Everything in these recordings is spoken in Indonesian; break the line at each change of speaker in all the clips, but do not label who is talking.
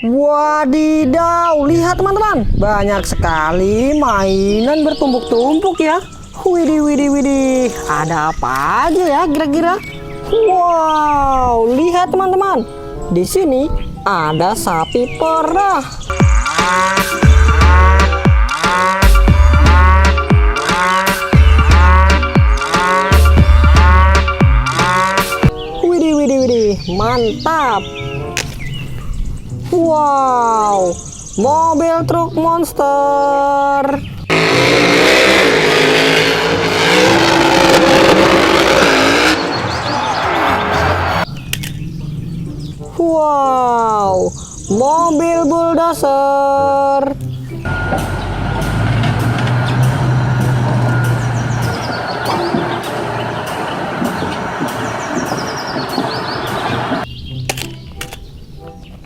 Wadidaw, lihat teman-teman, banyak sekali mainan bertumpuk-tumpuk ya. Widih, widih, widih, ada apa aja ya kira-kira? Wow, lihat teman-teman, di sini ada sapi perah. Widih, widih, widih, mantap. Wow, mobil truk monster. Wow, mobil bulldozer.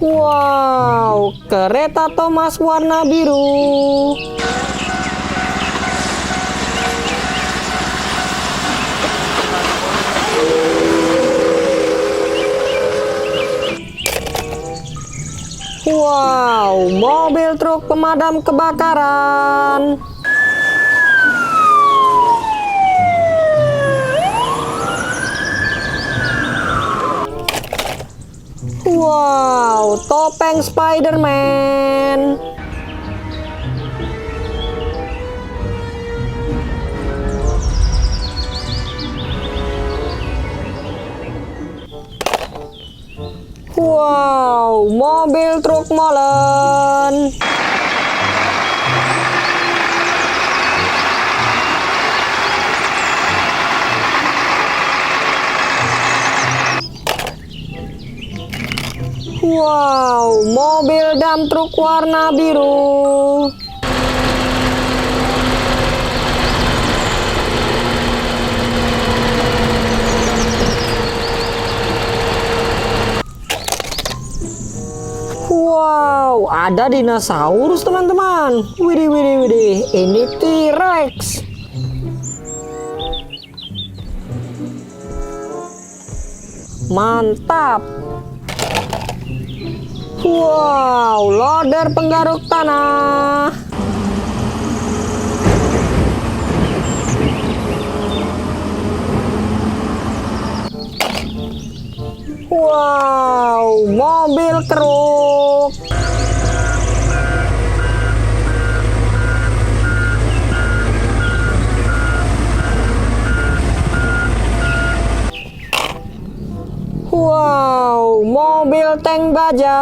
Wow, kereta Thomas warna biru. Wow, mobil truk pemadam kebakaran. Wow, topeng Spider-Man. Wow, mobil truk molen. Wow, mobil dump truk warna biru. Wow, ada dinosaurus teman-teman. Widih, widih, widih, ini T-Rex. Mantap. Wow, loader penggaruk tanah. Wow, mobil truk. Wow, mobil tank baja.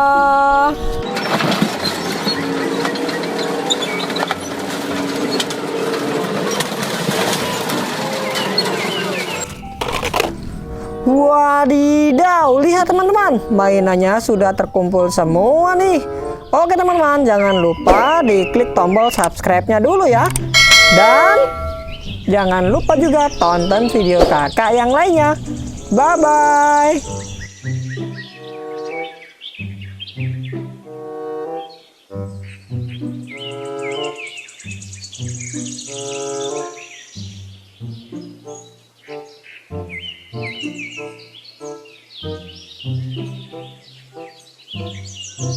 Wadidaw, lihat teman-teman, mainannya sudah terkumpul semua nih. Oke teman-teman, jangan lupa diklik tombol subscribe-nya dulu ya. Dan jangan lupa juga tonton video kakak yang lainnya. Bye-bye.